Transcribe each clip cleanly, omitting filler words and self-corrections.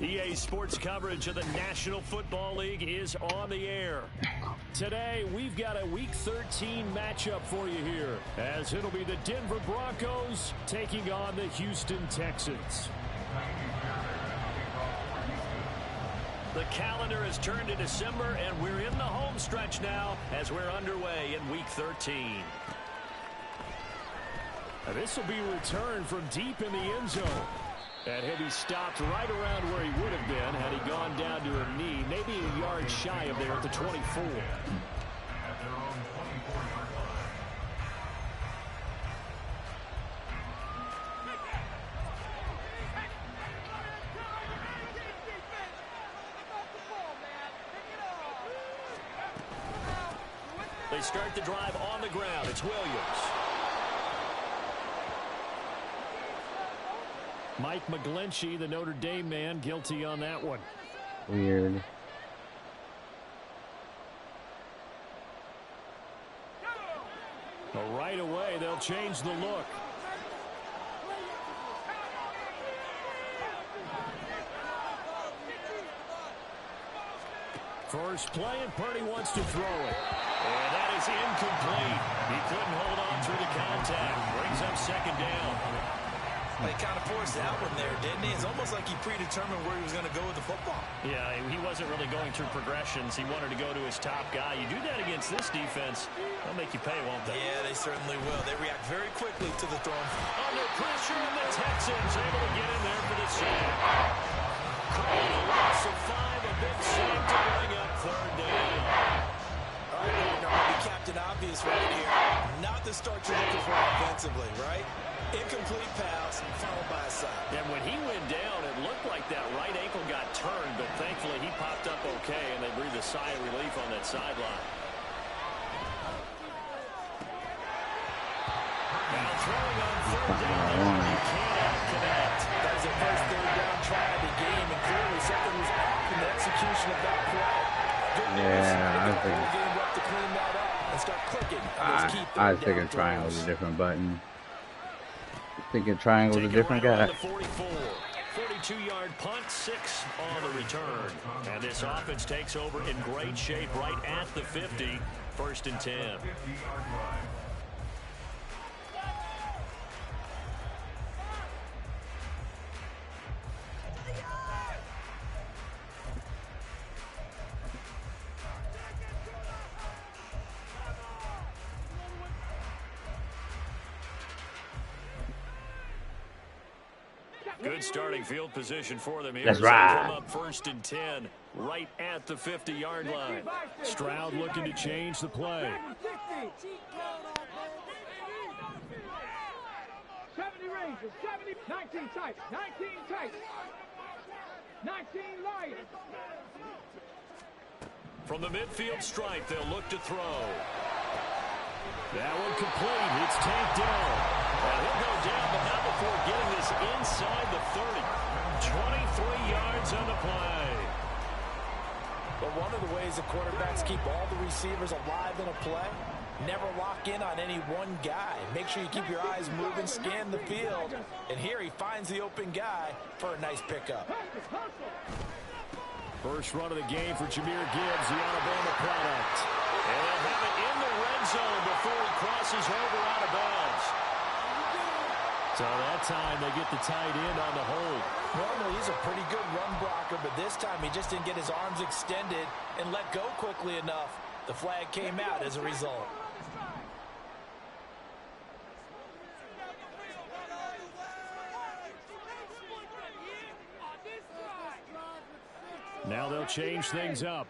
EA Sports coverage of the National Football League is on the air. Today, we've got a Week 13 matchup for you here, as it'll be the Denver Broncos taking on the Houston Texans. The calendar has turned to December, and we're in the home stretch now as we're underway in Week 13. Now, this will be a return from deep in the end zone. And he'll be stopped right around where he would have been had he gone down to a knee, maybe a yard shy of there at the 24. They start the drive on the ground. It's Williams. Mike McGlinchey, the Notre Dame man, guilty on that one. Weird. Well, right away, they'll change the look. First play, and Purdy wants to throw it. And that is incomplete. He couldn't hold on through the contact. Brings up second down. He kind of forced that one there, didn't he? It's almost like he predetermined where he was going to go with the football. Yeah, he wasn't really going through progressions. He wanted to go to his top guy. You do that against this defense, they'll make you pay, won't they? Yeah, they certainly will. They react very quickly to the throw. Under pressure, and the Texans able to get in there for the sack. Calling a loss of 5, a big sack to bring up third down. All right, going to be Captain Obvious right here. Not the start you're looking for offensively, right? Incomplete pass, followed by a sack. And when he went down, it looked like that right ankle got turned, but thankfully he popped up okay, and they breathed a sigh of relief on that sideline. Now throwing on third down, he can't connect. That was the first third down try of the game, and clearly something was off in the execution of that play. Good news. Yeah, I think game up to clean that up and start clicking. I was thinking triangle was a different button. Thinking triangle was a different guy. 42-yard punt, 6 on the return. And this offense takes over in great shape right at the 50, 1st and 10. Good starting field position for them here. That's right. Come up 1st and 10, right at the 50-yard line. Stroud looking to change the play. 70 Rangers, 70, 19 tight, 19 tight, 19 light. From the midfield stripe, they'll look to throw. That one complete. It's tanked down. He'll go down, but not before getting this inside the 30. 23 yards on the play. But one of the ways the quarterbacks keep all the receivers alive in a play, never lock in on any one guy. Make sure you keep your eyes moving, scan the field. And here he finds the open guy for a nice pickup. First run of the game for Jahmyr Gibbs, the Alabama product. And they'll have it in the red zone before he crosses over out of bounds. So that time they get the tight end on the hold. Normally he's a pretty good run blocker, but this time he just didn't get his arms extended and let go quickly enough. The flag came out as a result. Now they'll change things up.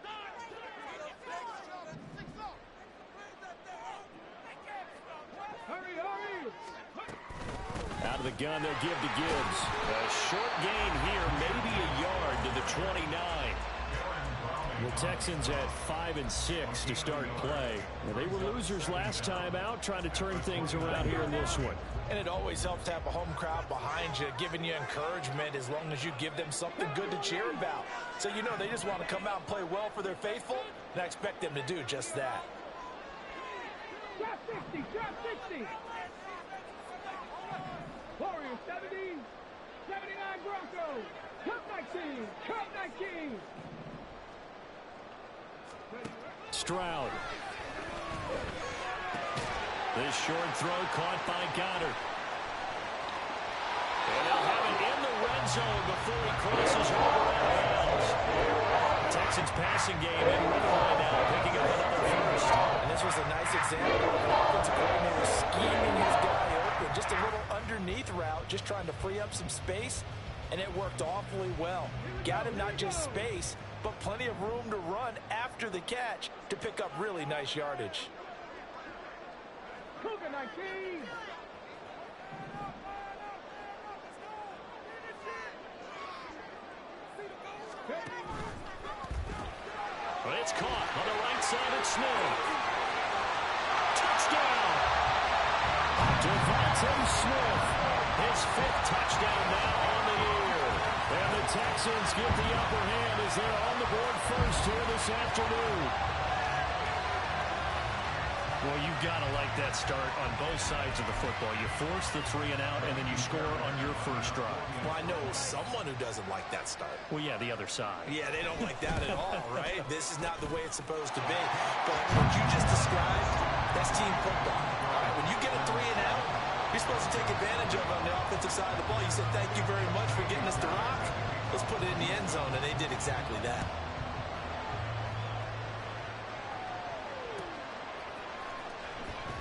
Out of the gun, they'll give to Gibbs. A short gain here, maybe a yard to the 29. The Texans at 5-6 to start play. Well, they were losers last time out, trying to turn things around here in this one. And it always helps to have a home crowd behind you, giving you encouragement as long as you give them something good to cheer about. So you know they just want to come out and play well for their faithful, and I expect them to do just that. Drop 60, drop 60. Warriors 70, 79 Broncos. Cut 19, Stroud. This short throw caught by Goddard. And they'll have it in the red zone before he crosses over out of bounds. Texans passing game in rhythm right now, picking up another first. And this was a nice example of an offensive coordinator scheming his guy open. Just a little underneath route, just trying to free up some space, and it worked awfully well. Got him not just space, but plenty of room to run after the catch to pick up really nice yardage. Cougar 19. But it's caught on the right side of Smith. Touchdown! Devontae Smith, his 5th touchdown now on the year. And the Texans get the upper hand as they're on the board first here this afternoon. Well, you've got to like that start on both sides of the football. You force the 3 and out, and then you score on your first drive. Well, I know someone who doesn't like that start. Well, yeah, the other side. Yeah, they don't like that at all, right? This is not the way it's supposed to be. But what you just described, that's team football. All right, when you get a 3 and out, you're supposed to take advantage of it on the offensive side of the ball. You said, thank you very much for getting us to rock. Let's put it in the end zone, and they did exactly that.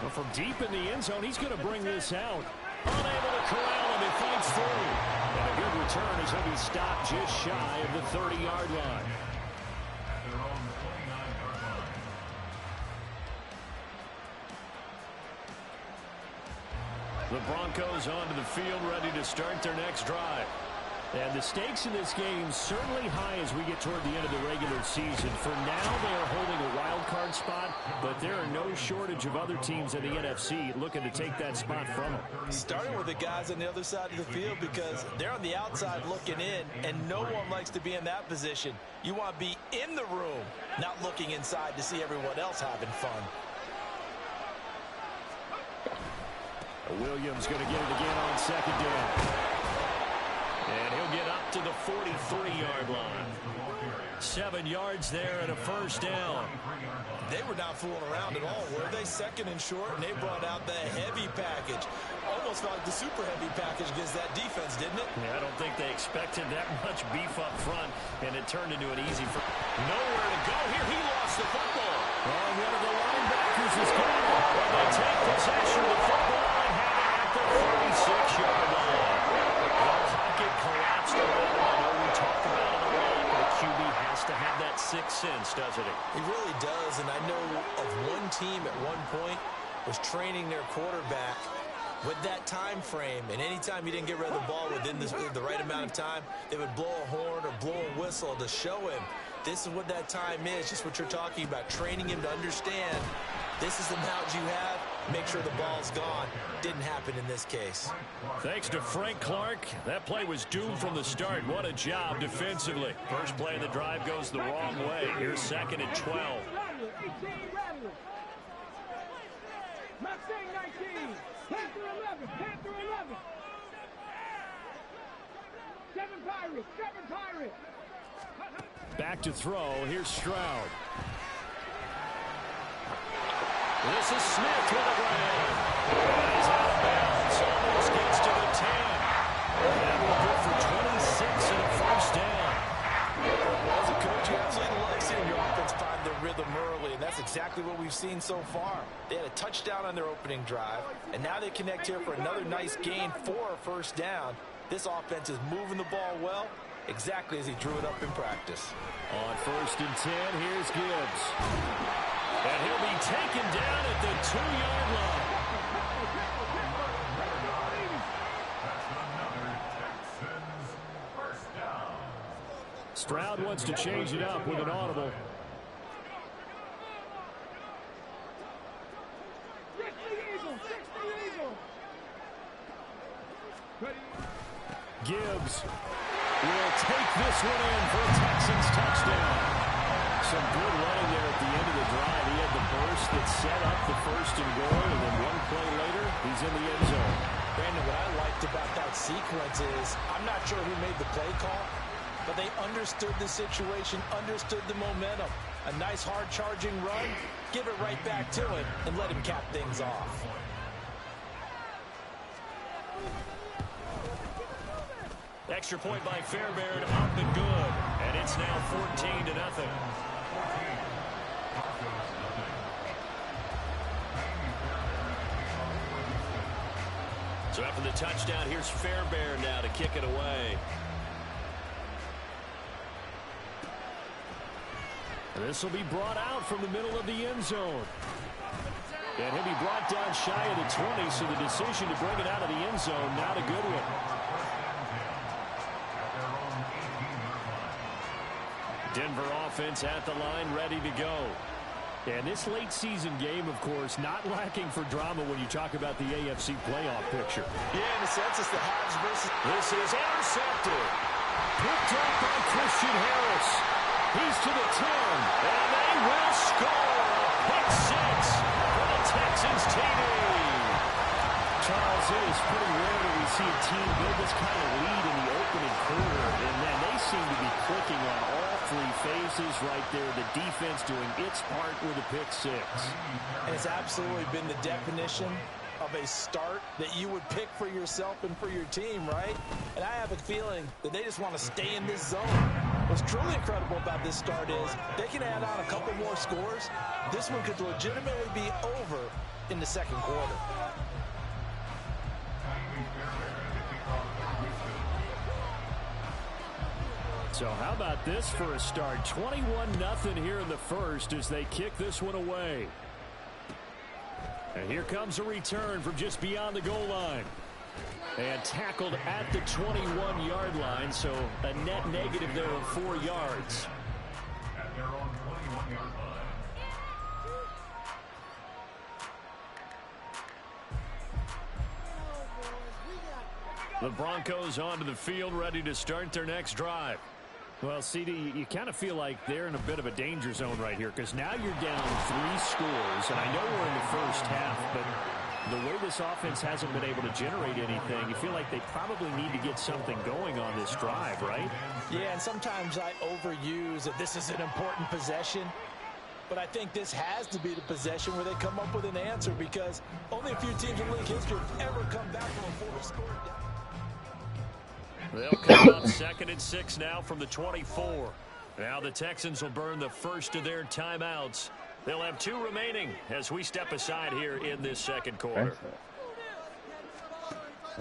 Well, from deep in the end zone, he's going to bring this out. Unable to corral him, he fights through. And a good return as he'll be stopped just shy of the 30-yard line. The Broncos onto the field, ready to start their next drive. And the stakes in this game certainly high as we get toward the end of the regular season. For now, they are holding a wild card spot, but there are no shortage of other teams in the NFC looking to take that spot from them. Starting with the guys on the other side of the field because they're on the outside looking in, and no one likes to be in that position. You want to be in the room, not looking inside to see everyone else having fun. Williams going to get it again on second down. And he'll get up to the 43-yard line. 7 yards there and a first down. They were not fooling around at all, were they? Second and short, and they brought out the heavy package. Almost felt like the super heavy package against that defense, didn't it? Yeah, I don't think they expected that much beef up front, and it turned into an easy for nowhere to go. Here he lost the football. Oh, one of the linebackers is gone. And they take possession of the football and have it at the 36-yard line. Pocket collapsed around him. I know we talked about it a lot, but a QB has to have that sixth sense, doesn't it? He really does, and I know of one team at one point was training their quarterback with that time frame, and anytime he didn't get rid of the ball within the right amount of time, they would blow a horn or blow a whistle to show him this is what that time is, just what you're talking about, training him to understand this is the amount you have, make sure the ball's gone. Didn't happen in this case. Thanks to Frank Clark, that play was doomed from the start. What a job defensively. First play of the drive goes the wrong way. Here's second and 12. Mustang 19, Panther 11, Panther 11. 7 Pirates. Back to throw. Here's Stroud. This is Smith with a grab. He's out of bounds. Almost gets to the 10. That will go for 26 and a first down. Well, as a coach, you absolutely like seeing your offense find their rhythm early, and that's exactly what we've seen so far. They had a touchdown on their opening drive, and now they connect here for another nice gain for a first down. This offense is moving the ball well, exactly as he drew it up in practice. On first and 10, here's Gibbs. And he'll be taken down at the 2-yard line. Stroud wants to change it up with an audible. Gibbs will take this one in for a Texans touchdown. Some good running there at the end of the drive. He had the burst that set up the first and goal, and then one play later, he's in the end zone. Brandon, what I liked about that sequence is I'm not sure who made the play call, but they understood the situation, understood the momentum. A nice hard-charging run. Give it right back to him and let him cap things off. Extra point by Fairbairn, up and good. And it's now 14-0. So after the touchdown, here's Fairbairn now to kick it away. This will be brought out from the middle of the end zone. And he'll be brought down shy of the 20, so the decision to bring it out of the end zone, not a good one. Denver offense at the line, ready to go. And this late season game, of course, not lacking for drama when you talk about the AFC playoff picture. Yeah, in a sense, it's the Hobbs versus... This is intercepted. Picked up by Christian Harris. He's to the 10, and they will score. Pick 6 for the Texans TD. Charles, it is pretty rare that we see a team build this kind of lead in the opening quarter, and then they seem to be clicking on all 3 phases right there. The defense doing its part with a pick 6. And it's absolutely been the definition of a start that you would pick for yourself and for your team, right? And I have a feeling that they just want to stay in this zone. What's truly incredible about this start is they can add on a couple more scores. This one could legitimately be over in the second quarter. So how about this for a start? 21-0 here in the first as they kick this one away. And here comes a return from just beyond the goal line. And tackled at the 21-yard line, so a net negative there of 4 yards. At their own 21-yard line. The Broncos onto the field, ready to start their next drive. Well, CD, you kind of feel like they're in a bit of a danger zone right here because now you're down 3 scores, and I know we're in the first half, but the way this offense hasn't been able to generate anything, you feel like they probably need to get something going on this drive, right? Yeah, and sometimes I overuse that this is an important possession, but I think this has to be the possession where they come up with an answer because only a few teams in league history have ever come back from a 4-score down. They'll come up 2nd and 6 now from the 24. Now the Texans will burn the first of their timeouts. They'll have 2 remaining as we step aside here in this second quarter.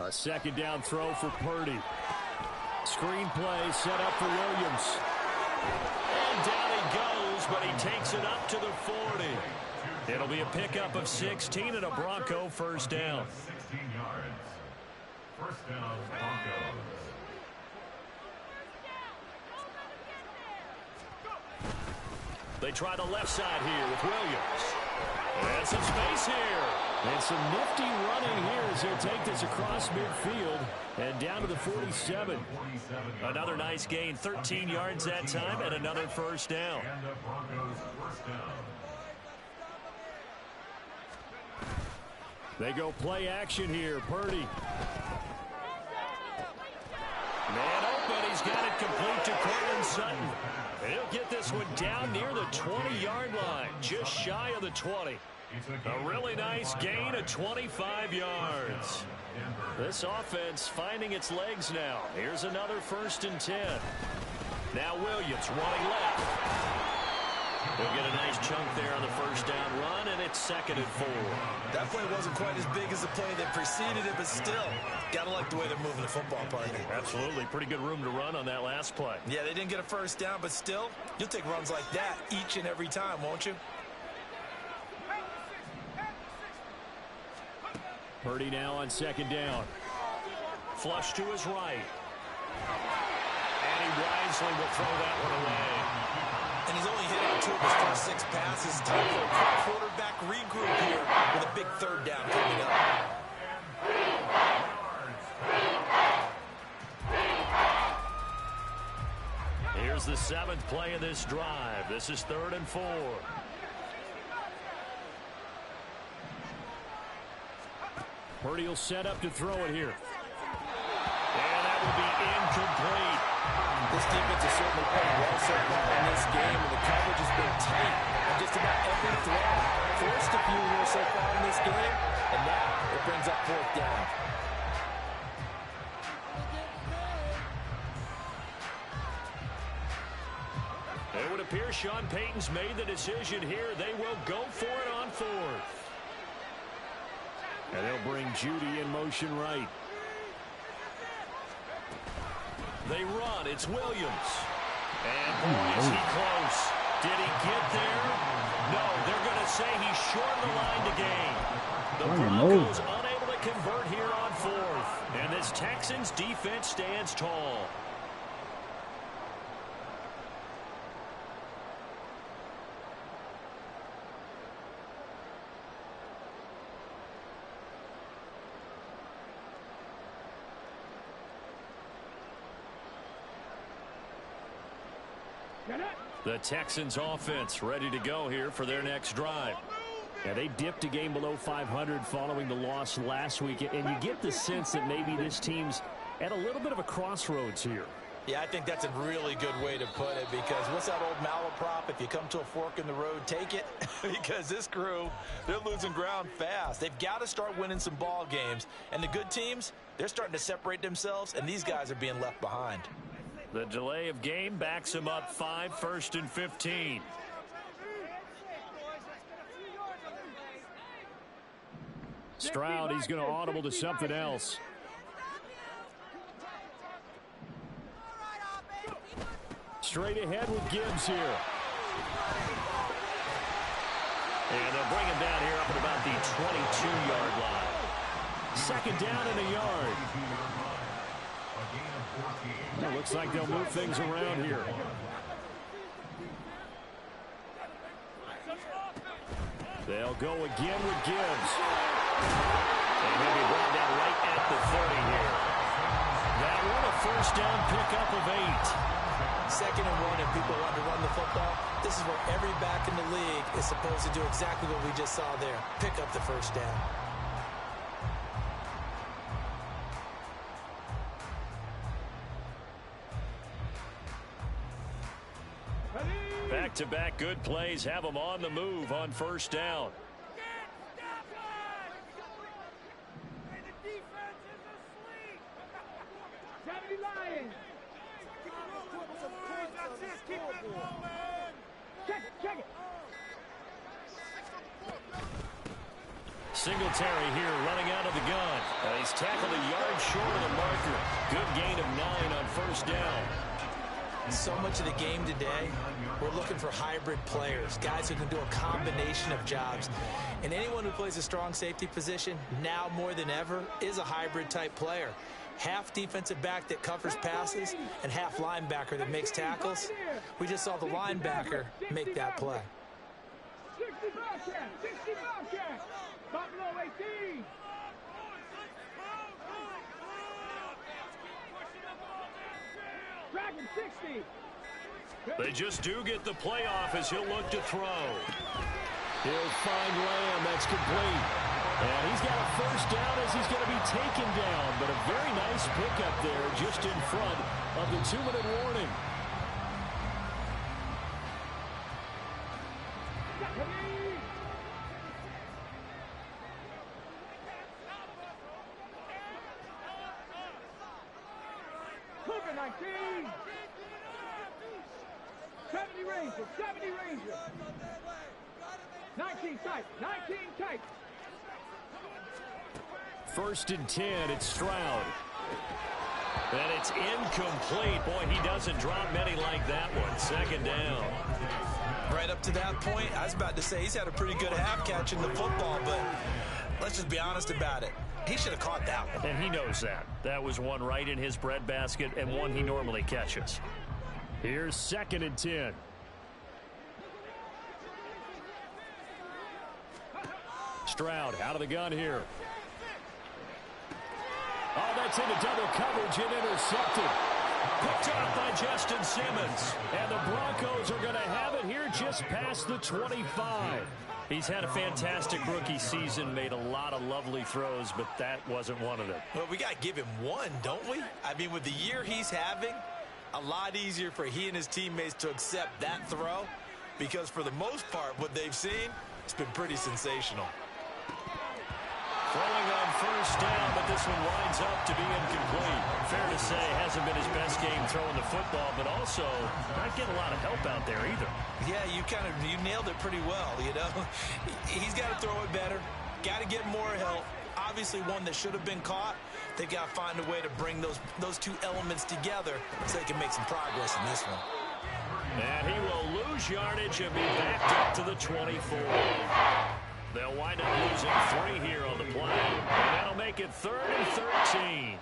A second down throw for Purdy. Screen play set up for Williams. And down he goes, but he takes it up to the 40. It'll be a pickup of 16 and a Bronco first down. 16 yards. First down, Broncos. They try the left side here with Williams. And some space here. And some nifty running here as they'll take this across midfield and down to the 47. Another nice gain, 13 yards that time, and another first down. And the Broncos first down. They go play action here. Purdy. Man open. He's got it complete to Cortland Sutton. And he'll get this one down near the 20-yard line, just shy of the 20. A really nice gain of 25 yards. This offense finding its legs now. Here's another 1st and 10. Now Williams running left. They'll get a nice chunk there on the first down run, and it's 2nd and 4. That play wasn't quite as big as the play that preceded it, but still, gotta like the way they're moving the football, partner. Absolutely. Pretty good room to run on that last play. Yeah, they didn't get a first down, but still, you'll take runs like that each and every time, won't you? Purdy now on 2nd down. Flush to his right. And he wisely will throw that one away. And he's only hit on 2 of his first 6 passes. Time for a quick quarterback regroup here with a big 3rd down coming up. Here's the 7th play of this drive. This is 3rd and 4. Purdy will set up to throw it here. And that will be incomplete. This defense has certainly played well so far in this game, and the coverage has been tight on just about every throw. Forced a few here so far in this game, and now it brings up 4th down. It would appear Sean Payton's made the decision here. They will go for it on 4th. And they'll bring Judy in motion right. They run. It's Williams. And boy, is he close. Did he get there? No, they're going to say he's short of the line to gain. The Broncos unable to convert here on 4th. And this Texans defense stands tall. The Texans offense ready to go here for their next drive. Yeah, they dipped a game below 500 following the loss last week, and you get the sense that maybe this team's at a little bit of a crossroads here. Yeah, I think that's a really good way to put it, because what's that old malaprop? If you come to a fork in the road, take it. Because this crew, they're losing ground fast. They've got to start winning some ball games. And the good teams, they're starting to separate themselves, and these guys are being left behind. The delay of game backs him up 5, 1st and 15. Stroud, he's going to audible to something else. Straight ahead with Gibbs here. And they'll bring him down here up at about the 22-yard line. 2nd down and a yard. It looks like they'll move things around here. They'll go again with Gibbs. And he'll be brought down right at the 30 here. That one a 1st down pickup of 8. 2nd and 1, if people want to run the football, this is where every back in the league is supposed to do exactly what we just saw there. Pick up the 1st down. Back-to-back good plays have them on the move on 1st down. Singletary here running out of the gun. He's tackled a yard short of the marker. Good gain of 9 on 1st down. So much of the game today, we're looking for hybrid players, guys who can do a combination of jobs. And anyone who plays a strong safety position, now more than ever, is a hybrid type player. Half defensive back that covers passes and half linebacker that makes tackles. We just saw the linebacker make that play. 60 Bobcat. Buffalo 18. Dragon 60. They just do get the playoff as he'll look to throw. He'll find Lamb. That's complete. And he's got a 1st down as he's going to be taken down. But a very nice pickup there just in front of the 2-minute warning. Cougar 19. 70 Rangers. 19 tight. 19 tight. 1st and 10. It's Stroud. And it's incomplete. Boy, he doesn't drop many like that one. 2nd down. Right up to that point, I was about to say he's had a pretty good half catching the football, but let's just be honest about it. He should have caught that one. And he knows that. That was one right in his breadbasket and one he normally catches. Here's 2nd and 10. Stroud out of the gun here. Oh, that's into double coverage and intercepted. Picked off by Justin Simmons. And the Broncos are going to have it here just past the 25. He's had a fantastic rookie season, made a lot of lovely throws, but that wasn't one of them. Well, we got to give him one, don't we? I mean, with the year he's having, a lot easier for he and his teammates to accept that throw because for the most part, what they've seen, it's been pretty sensational. Throwing on first down, but this one winds up to be incomplete. Fair to say, hasn't been his best game throwing the football, but also not getting a lot of help out there either. Yeah, you nailed it pretty well, you know. He's got to throw it better, got to get more help. Obviously one that should have been caught. They got to find a way to bring those two elements together so they can make some progress in this one. And he will lose yardage and be backed up to the 24. They'll wind up losing 3 here on the play. And that'll make it 3rd and 13.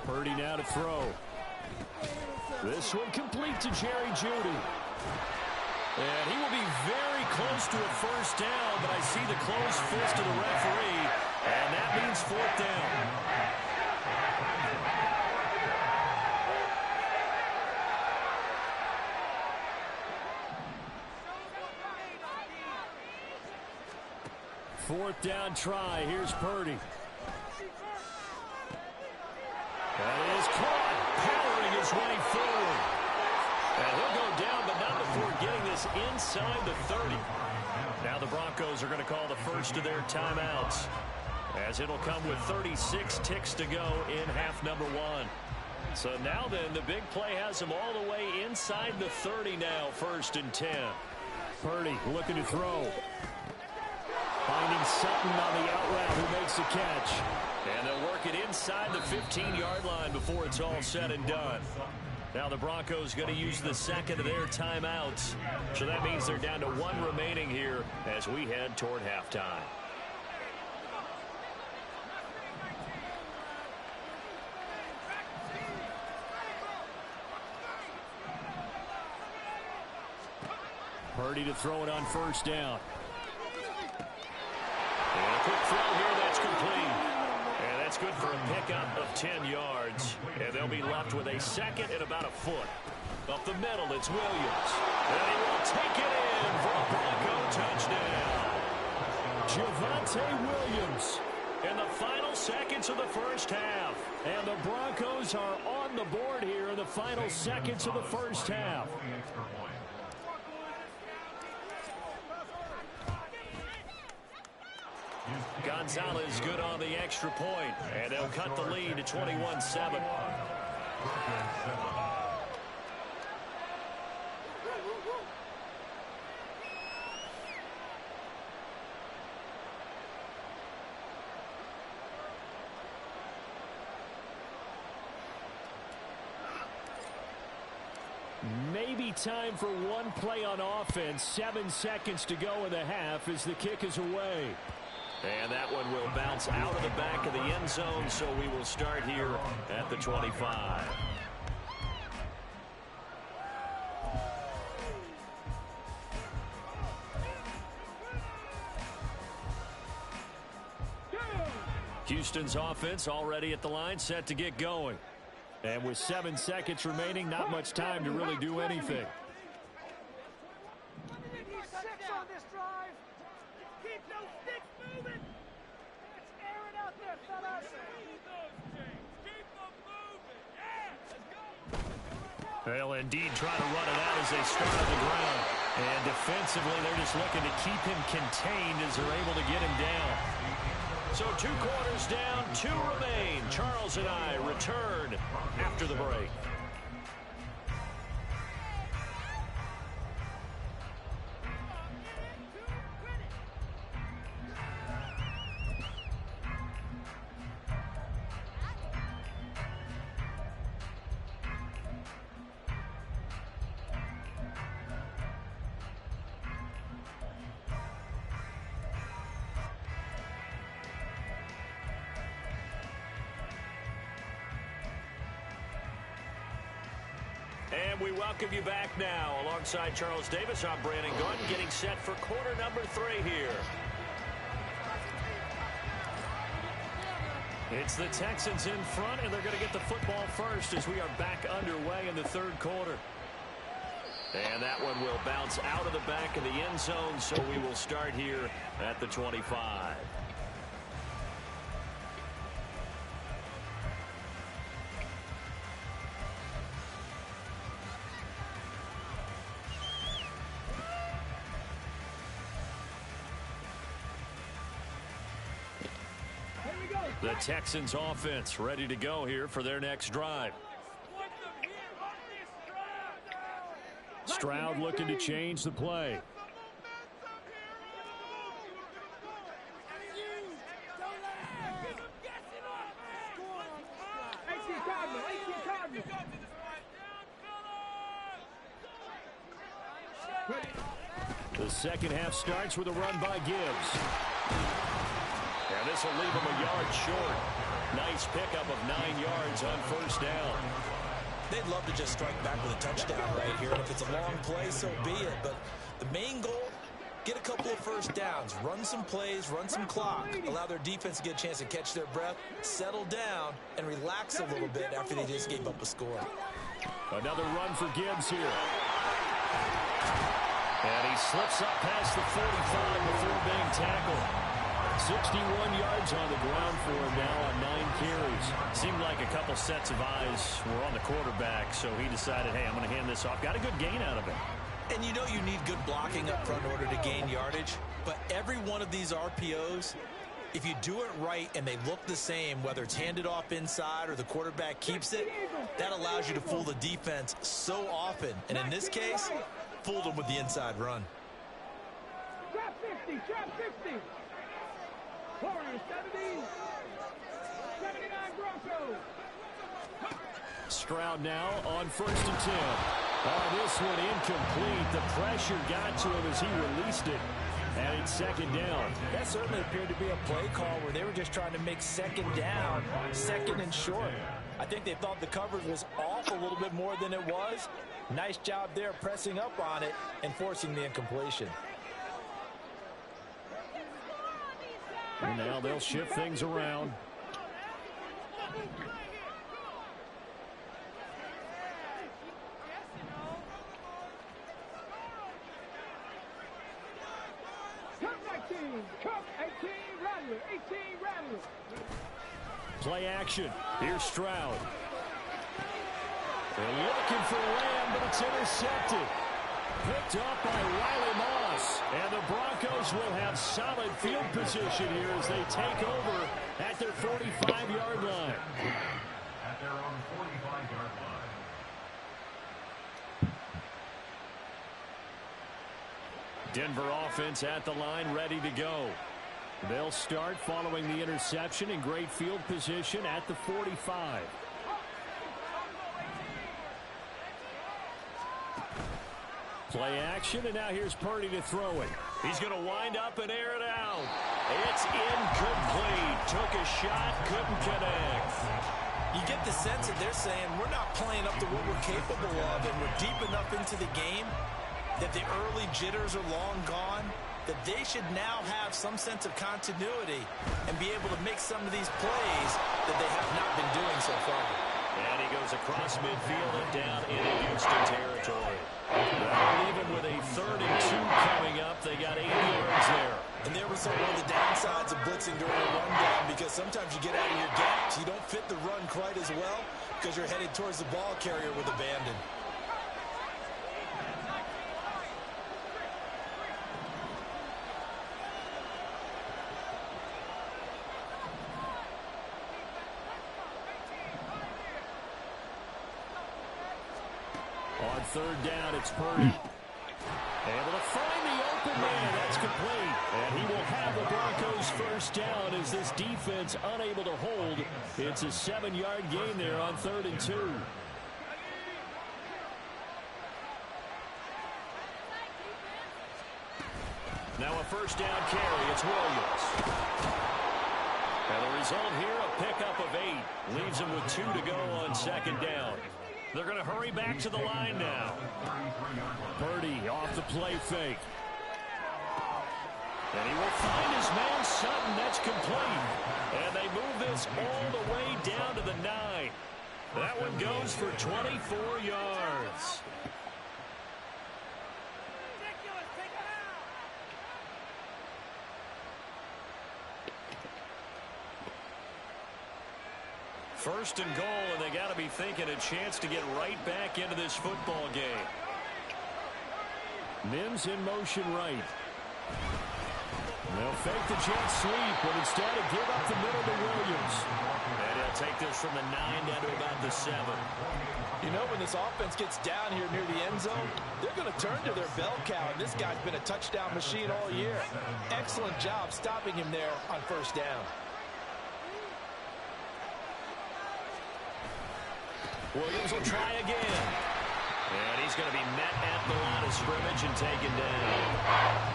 Purdy now to throw. This one complete to Jerry Jeudy. And he will be very close to a first down, but I see the closed fist of the referee, and that means 4th down. Fourth down try. Here's Purdy. That is caught, powering his way forward. And he'll go down, but not before getting this inside the 30. Now the Broncos are going to call the first of their timeouts, as it'll come with 36 ticks to go in half number 1. So now then, the big play has him all the way inside the 30 now, 1st and 10. Purdy looking to throw. Finding Sutton on the out route, who makes the catch. And they'll work it inside the 15-yard line before it's all said and done. Now the Broncos going to use the second of their timeouts. So that means they're down to 1 remaining here as we head toward halftime. Purdy to throw it on first down. And a quick throw here, that's complete. And that's good for a pickup of 10 yards. And they'll be left with a second and about a foot. Up the middle, it's Williams. And he will take it in for a Bronco touchdown. Javonte Williams in the final seconds of the first half. And the Broncos are on the board here in the final seconds of the first half. Gonzalez good on the extra point, and they'll cut the lead to 21-7. Maybe time for one play on offense. 7 seconds to go in the half as the kick is away. And that one will bounce out of the back of the end zone, so we will start here at the 25. Houston's offense already at the line, set to get going. And with 7 seconds remaining, not much time to really do anything. They'll indeed try to run it out as they start on the ground. And defensively, they're just looking to keep him contained as they're able to get him down. So 2 quarters down, 2 remain. Charles and I return after the break. And we welcome you back now. Alongside Charles Davis, I'm Brandon Gordon, getting set for quarter number 3 here. It's the Texans in front, and they're going to get the football first as we are back underway in the 3rd quarter. And that one will bounce out of the back of the end zone, so we will start here at the 25. The Texans offense ready to go here for their next drive. Stroud looking to change the play. The second half starts with a run by Gibbs. And this will leave him a yard short. Nice pickup of 9 yards on first down. They'd love to just strike back with a touchdown right here. And if it's a long play, so be it. But the main goal, get a couple of first downs. Run some plays, run some clock. Allow their defense to get a chance to catch their breath, settle down, and relax a little bit after they just gave up a score. Another run for Gibbs here. And he slips up past the 45 before being tackled. 61 yards on the ground for him now on 9 carries. Seemed like a couple sets of eyes were on the quarterback, so he decided, hey, I'm going to hand this off. Got a good gain out of it. And you know you need good blocking up front in order to gain yardage. But every one of these RPOs, if you do it right and they look the same, whether it's handed off inside or the quarterback keeps it, that allows you to fool the defense so often. And in this case, fooled them with the inside run. Trap 50, trap 50. Warriors 70, 79 Broncos. Stroud now on 1st and 10. Oh, this one incomplete. The pressure got to him as he released it. And it's 2nd down. That certainly appeared to be a play call where they were just trying to make 2nd down, 2nd and short. I think they thought the coverage was off a little bit more than it was. Nice job there pressing up on it and forcing the incompletion. And now they'll shift things around. Cup 19, Cup 18, Rattler, 18, Rattler. Play action. Here's Stroud. They're looking for Lamb, but it's intercepted. Picked up by Riley Moss. And the Broncos will have solid field position here as they take over at their 45-yard line. At their own 45-yard line. Denver offense at the line, ready to go. They'll start following the interception in great field position at the 45. Play action, and now here's Purdy to throw it. He's going to wind up and air it out. It's incomplete. Took a shot, couldn't connect. You get the sense that they're saying we're not playing up to what we're capable of, and we're deep enough into the game that the early jitters are long gone, that they should now have some sense of continuity and be able to make some of these plays that they have not been doing so far. And he goes across midfield and down into Houston territory. That'll leave him with a 3rd and 2 coming up. They got 80 yards there. And there was one of the downsides of blitzing during a rundown, because sometimes you get out of your gaps. You don't fit the run quite as well because you're headed towards the ball carrier with abandon. On 3rd down, it's Purdy. Able to find the open man. That's complete. And he will have the Broncos 1st down as this defense unable to hold. It's a 7-yard gain there on 3rd and 2. Now a 1st down carry. It's Williams. And the result here, a pickup of 8. Leaves him with 2 to go on 2nd down. They're going to hurry back to the line now. Purdy off the play fake. And he will find his man Sutton. That's complete. And they move this all the way down to the 9. That one goes for 24 yards. First and goal, and they got to be thinking a chance to get right back into this football game. Mims in motion right. They'll fake the jet sweep, but instead of give up the middle to Williams. And he'll take this from the 9 down to about the 7. You know, when this offense gets down here near the end zone, they're going to turn to their bell cow, and this guy's been a touchdown machine all year. Excellent job stopping him there on first down. Williams will try again. And he's going to be met at the line of scrimmage and taken down.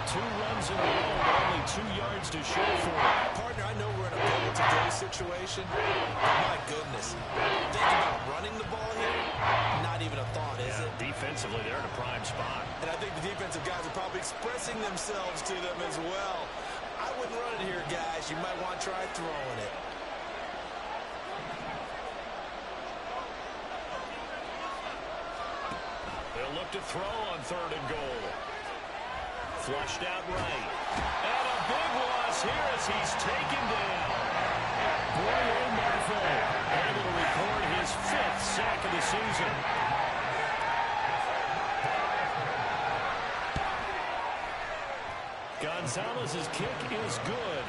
2 runs in a row, but only 2 yards to show for it. Partner, I know we're in a goal-to-go situation, but my goodness. Think about running the ball here. Not even a thought, is it? Defensively, they're in a prime spot. And I think the defensive guys are probably expressing themselves to them as well. I wouldn't run it here, guys. You might want to try throwing it. They'll look to throw on 3rd and goal. Flushed out right. And a big loss here as he's taken down. Brian Murphy able to record his 5th sack of the season. Gonzalez's kick is good.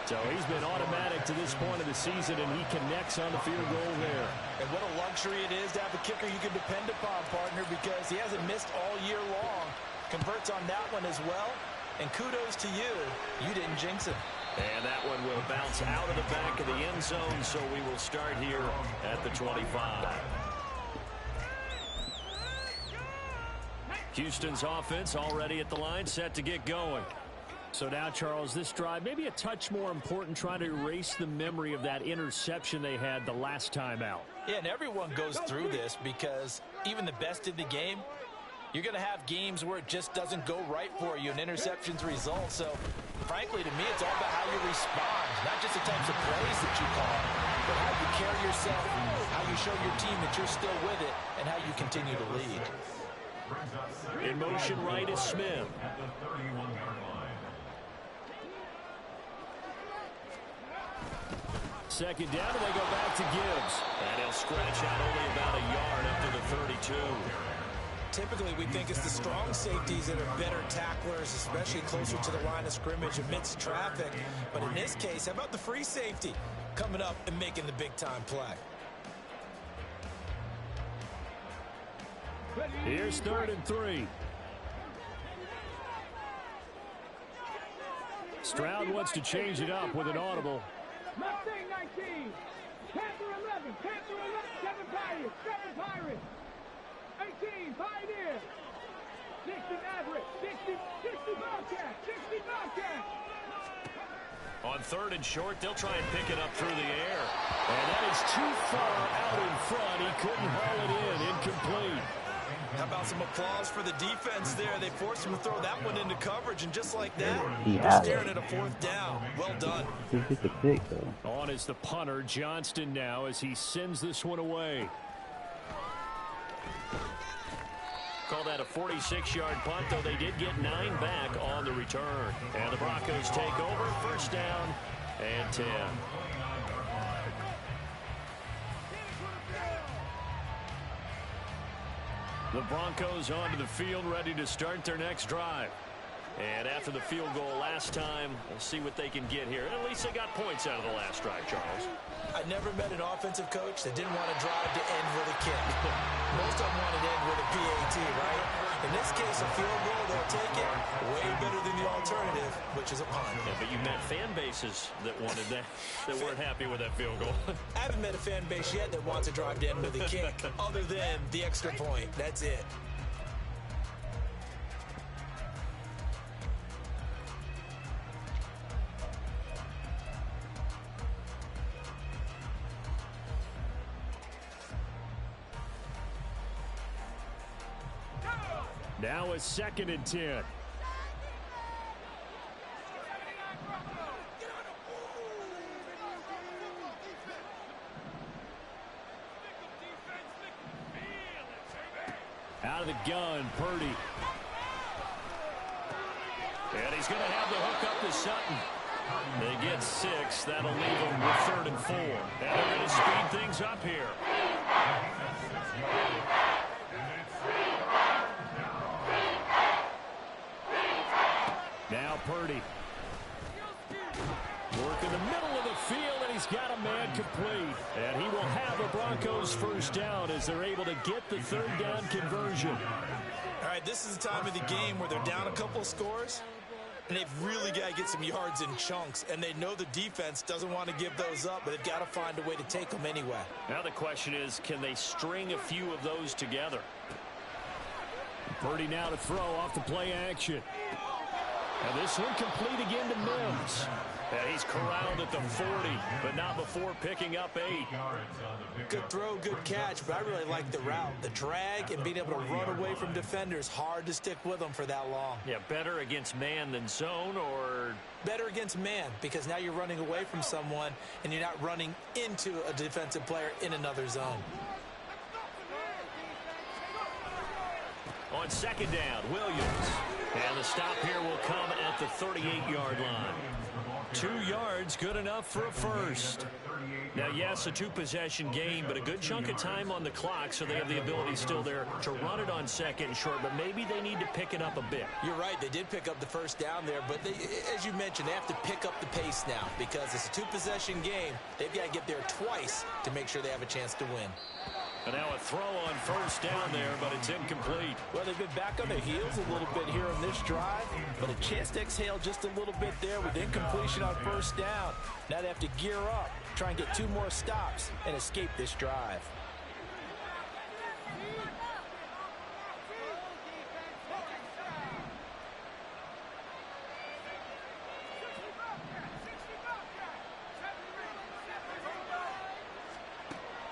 So he's been automatic to this point of the season, and he connects on the field goal there. And what a luxury it is to have a kicker you can depend upon, partner, because he hasn't missed all year long. Converts on that one as well. And kudos to you. You didn't jinx him. And that one will bounce out of the back of the end zone, so we will start here at the 25. Houston's offense already at the line, set to get going. So now, Charles, this drive maybe a touch more important, trying to erase the memory of that interception they had the last time out. Yeah, and everyone goes through this because even the best in the game, you're going to have games where it just doesn't go right for you and interceptions result. So, frankly, to me, it's all about how you respond, not just the types of plays that you call, but how you carry yourself, how you show your team that you're still with it, and how you continue to lead. In motion right is Smith. At the 31-yard line. Second down, and they go back to Gibbs. And he'll scratch out only about a yard up to the 32. Typically, we think it's the strong safeties that are better tacklers, especially closer to the line of scrimmage amidst traffic. But in this case, how about the free safety coming up and making the big-time play? Here's 3rd and 3. Stroud wants to change it up with an audible. Mustang 19, Panther 11, Panther 11, 7 Pirates, 7 Pirates, 18 Pioneer, 60 Maverick, 60 Bobcat, 60 Bobcat. On 3rd and short, they'll try and pick it up through the air. And that is too far out in front. He couldn't haul it in. Incomplete. How about some applause for the defense there? They forced him to throw that one into coverage, and just like that, they're staring at a 4th down. Well done. It's a pick, though. On is the punter, Johnston, now as he sends this one away. Call that a 46-yard punt, though they did get 9 back on the return. And the Broncos take over, 1st down and 10. The Broncos onto the field, ready to start their next drive. And after the field goal last time, we'll see what they can get here. And at least they got points out of the last drive, Charles. I never met an offensive coach that didn't want to drive to end with a kick. Most of them wanted to end with a PAT, right? In this case, a field goal, they'll take it. Way better than the alternative, which is a punt. Yeah, but you met fan bases that wanted that, that weren't happy with that field goal. I haven't met a fan base yet that wants to drive to end with a kick, other than the extra point. That's it. Now a 2nd and 10. Out of the gun, Purdy. And he's going to have the hook up to Sutton. They get 6. That'll leave them with 3rd and 4. And they're going to speed things up here. Now Purdy. in the middle of the field, and he's got a man complete. And he will have a Broncos first down as they're able to get the third down conversion. All right, this is the time of the game where they're down a couple of scores, and they've really got to get some yards in chunks, and they know the defense doesn't want to give those up, but they've got to find a way to take them anyway. Now the question is, can they string a few of those together? Purdy now to throw off the play action. And this one complete again to Mims. And he's corralled at the 40, but not before picking up 8. Good throw, good catch, but I really like the route. The drag and being able to run away from defenders, hard to stick with them for that long. Yeah, better against man than zone, or? Better against man, because now you're running away from someone and you're not running into a defensive player in another zone. On second down, Williams. And the stop here will come at the 38-yard line. 2 yards, good enough for a first. Now, yes, a 2-possession game, but a good chunk of time on the clock, so they have the ability still there to run it on second and short, but maybe they need to pick it up a bit. You're right, they did pick up the first down there, but they, as you mentioned, they have to pick up the pace now because it's a 2-possession game. They've got to get there twice to make sure they have a chance to win. And now a throw on first down there, but it's incomplete. Well, they've been back on their heels a little bit here on this drive, but a chance to exhale just a little bit there with incompletion on first down. Now they have to gear up, try and get 2 more stops, and escape this drive.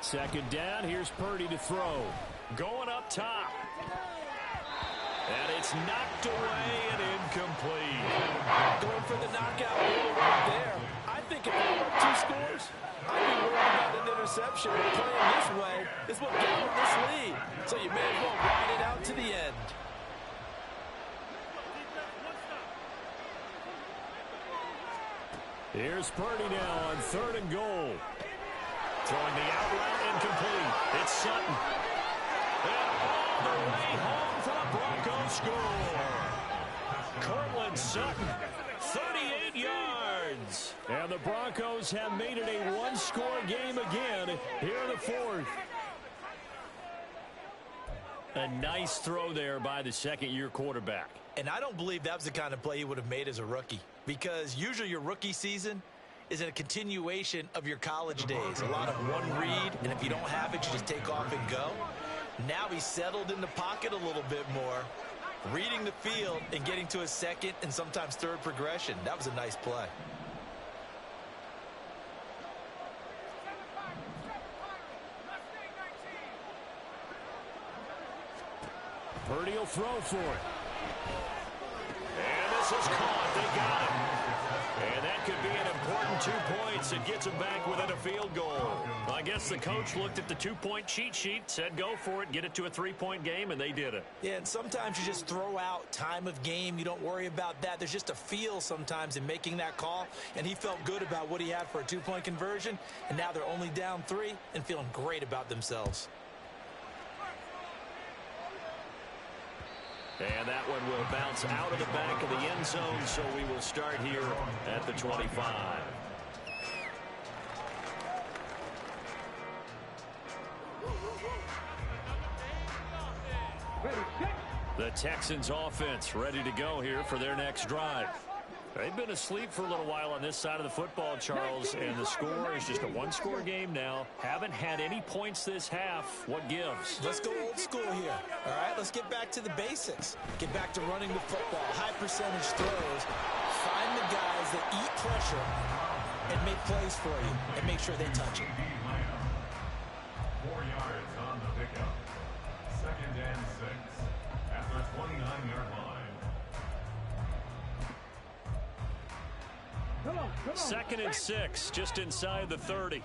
Second down, here's Purdy to throw. Going up top. And it's knocked away and incomplete. Going for the knockout rule right there. I think if they were 2 scores, I'd be worried about an interception. Playing this way is what got them this lead. So you may as well ride it out to the end. Here's Purdy now on 3rd and goal. Throwing the out route incomplete. It's Sutton. And all the way home for the Broncos score. Cortland Sutton, 38 yards. And the Broncos have made it a 1-score game again here in the 4th. A nice throw there by the second-year quarterback. And I don't believe that was the kind of play he would have made as a rookie, because usually your rookie season is a continuation of your college days. A lot of one read, and if you don't have it, you just take off and go. Now he's settled in the pocket a little bit more, reading the field and getting to a second and sometimes third progression. That was a nice play. Purdy will throw for it. And this is caught. They got it. And that could be an important 2 points. It gets them back within a field goal. I guess the coach looked at the 2-point cheat sheet, said go for it, get it to a 3-point game, and they did it. Yeah, and sometimes you just throw out time of game. You don't worry about that. There's just a feel sometimes in making that call, and he felt good about what he had for a 2-point conversion, and now they're only down 3 and feeling great about themselves. And that one will bounce out of the back of the end zone, so we will start here at the 25. The Texans offense ready to go here for their next drive. They've been asleep for a little while on this side of the football, Charles, and the score is just a 1-score game now. Haven't had any points this half. What gives? Let's go old school here. All right, let's get back to the basics. Get back to running the football, high percentage throws. Find the guys that eat pressure and make plays for you and make sure they touch it. 4 yards on the pickup. 2nd and 6 at the 29-yard line. 2nd and 6, just inside the 30.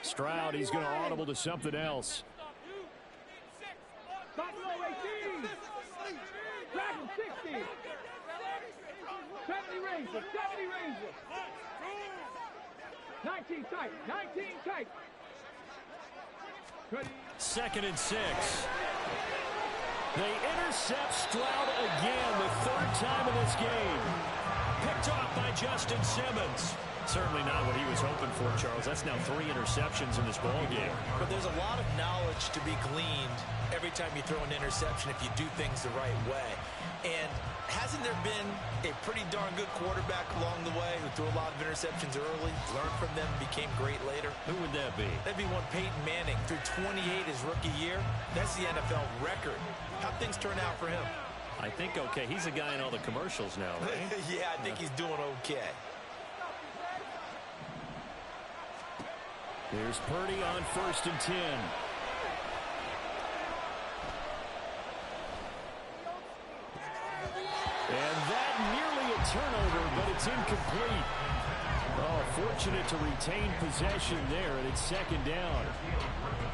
Stroud, he's going to audible to something else. Buffalo 18. Dragon 60. 70 Rangers. 70 Rangers. 19 tight. 19 tight. 2nd and 6. They intercept Stroud again, the 3rd time in this game. Picked off by Justin Simmons. Certainly not what he was hoping for, Charles. That's now 3 interceptions in this ball game. But there's a lot of knowledge to be gleaned every time you throw an interception if you do things the right way. And hasn't there been a pretty darn good quarterback along the way who threw a lot of interceptions early, learned from them, became great later? Who would that be? That'd be one Peyton Manning. Threw 28 his rookie year. That's the NFL record. How'd things turn out for him? I think okay. He's a guy in all the commercials now, right? Yeah, I think he's doing okay. Here's Purdy on 1st and 10. And that nearly a turnover, but it's incomplete. Oh, fortunate to retain possession there, and it's 2nd down.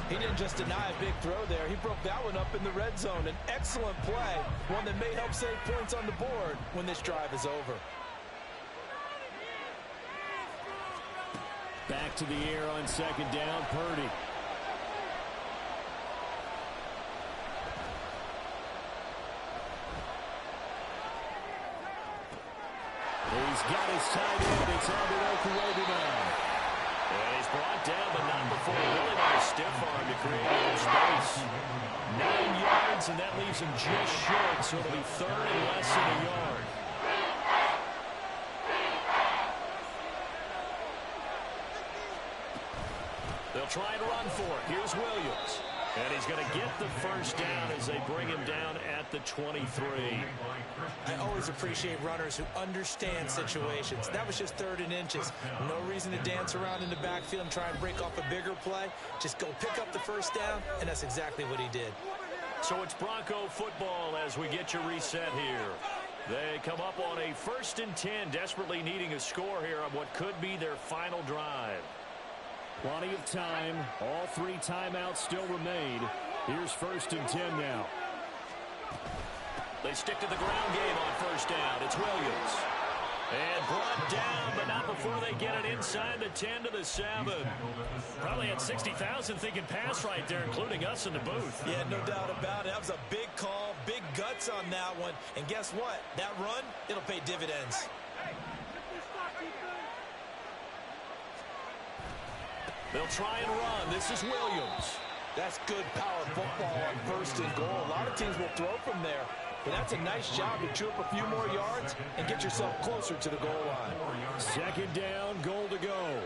He didn't just deny a big throw there. He broke that one up in the red zone. An excellent play, one that may help save points on the board when this drive is over. Back to the air on 2nd down, Purdy. He's got his tight end. It's Abuokurobi now. And he's brought down, but not before really got a stiff arm to create a little space. 9 yards, and that leaves him just short, so it'll be 3rd and less than a yard. They'll try and run for it. Here's Williams. And he's going to get the 1st down as they bring him down at the 23. I always appreciate runners who understand situations. That was just 3rd and inches. No reason to dance around in the backfield and try and break off a bigger play. Just go pick up the 1st down, and that's exactly what he did. So it's Bronco football as we get you reset here. They come up on a 1st and 10, desperately needing a score here on what could be their final drive. Plenty of time. All 3 timeouts still remain. Here's 1st and 10 now. They stick to the ground game on 1st down. It's Williams. And brought down, but not before they get it inside the 10 to the 7. Probably had 60,000 thinking pass right there, including us in the booth. Yeah, no doubt about it. That was a big call, big guts on that one. And guess what? That run, it'll pay dividends. They'll try and run. This is Williams. That's good power football on 1st and goal. A lot of teams will throw from there. But that's a nice job to chew up a few more yards and get yourself closer to the goal line. 2nd down, goal to go.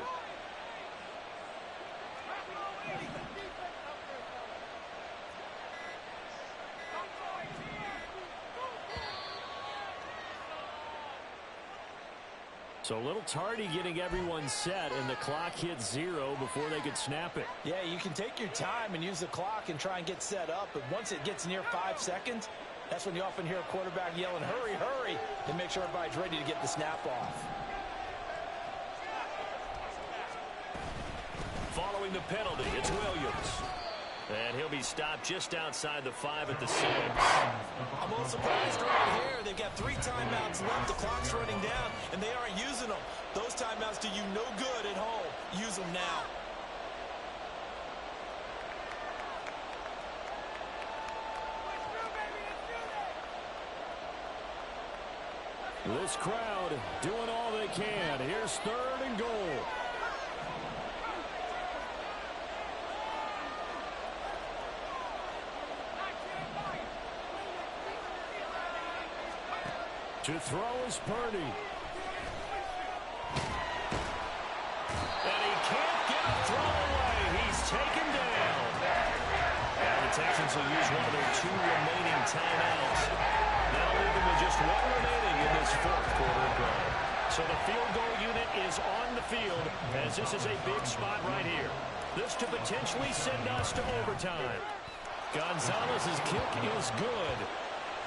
So a little tardy getting everyone set, and the clock hits 0 before they could snap it. Yeah, you can take your time and use the clock and try and get set up, but once it gets near 5 seconds, that's when you often hear a quarterback yelling, hurry, hurry, and make sure everybody's ready to get the snap off. Following the penalty, it's Williams. And he'll be stopped just outside the 5 at the 6. I'm a little surprised right here. They've got 3 timeouts left. The clock's running down, and they aren't using them. Those timeouts do you no good at home. Use them now. This crowd doing all they can. Here's 3rd and goal. To throw is Purdy. And he can't get a throw away. He's taken down. And the Texans will use one of their 2 remaining timeouts. Now leaving with just 1 remaining in this 4th quarter of play. So the field goal unit is on the field as this is a big spot right here. This to potentially send us to overtime. Gonzalez's kick is good.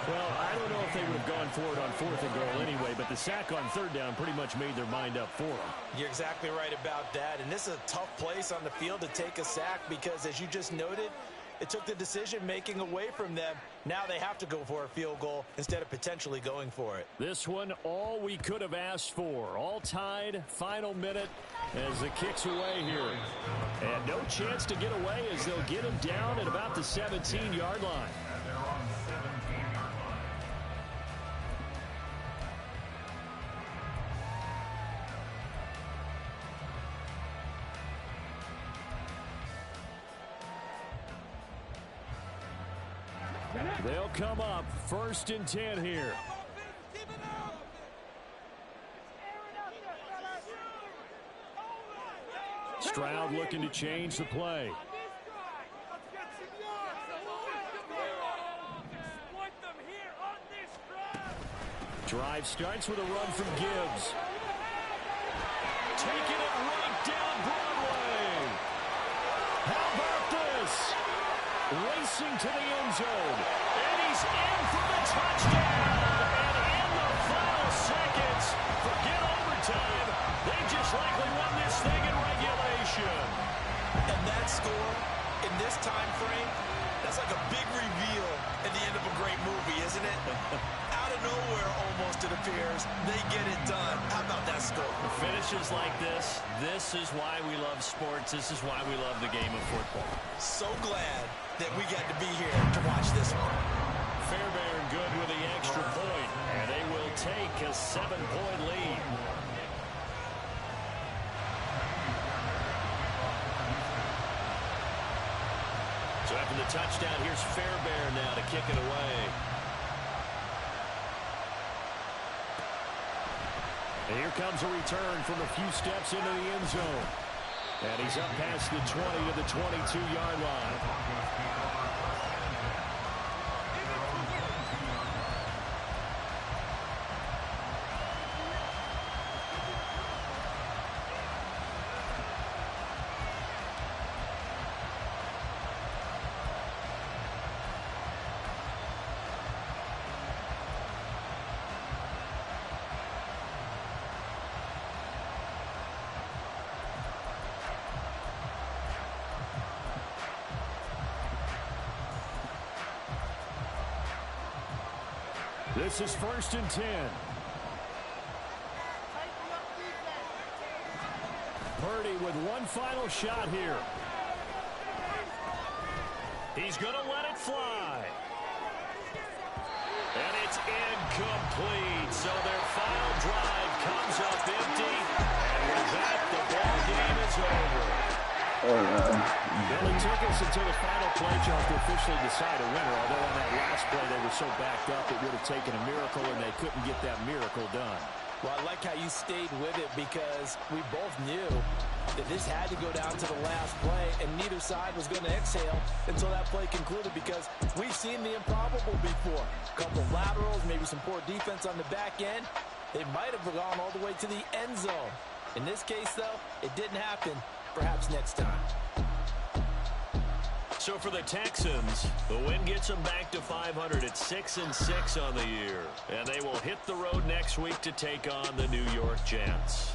Well, I don't know if they would have gone for it on 4th and goal anyway, but the sack on 3rd down pretty much made their mind up for them. You're exactly right about that. And this is a tough place on the field to take a sack because, as you just noted, it took the decision-making away from them. Now they have to go for a field goal instead of potentially going for it. This one, all we could have asked for. All tied, final minute as the kick's away here. And no chance to get away as they'll get him down at about the 17-yard line. They'll come up 1st and 10 here. Stroud looking to change the play. Drive starts with a run from Gibbs. Taking it right down Broadway. How about this? Racing to the end zone. And he's in for the touchdown. And in the final seconds, forget overtime. They just likely won this thing in regulation. And that score in this time frame, that's like a big reveal at the end of a great movie, isn't it? Out of nowhere, almost, it appears, they get it done. How about that score? Finishes like this is why we love sports. This is why we love the game of football. So glad that we got to be here to watch this one. Fairbairn good with the extra point, and they will take a 7-point lead. So after the touchdown, here's Fairbairn now to kick it away. And here comes a return from a few steps into the end zone. And he's up past the 20 to the 22-yard line. This is 1st and 10. Purdy with one final shot here. He's going to let it fly. And it's incomplete. So their final drive comes up empty. And with that, the ball game is over. Well, it took us until the final play, Charles, to officially decide a winner. Although on that last play they were so backed up it would have taken a miracle, and they couldn't get that miracle done. Well, I like how you stayed with it because we both knew that this had to go down to the last play, and neither side was going to exhale until that play concluded because we've seen the improbable before. A couple of laterals, maybe some poor defense on the back end. They might have gone all the way to the end zone. In this case, though, it didn't happen. Perhaps next time. So for the Texans, the win gets them back to 500 at 6-6 on the year. And they will hit the road next week to take on the New York Jets.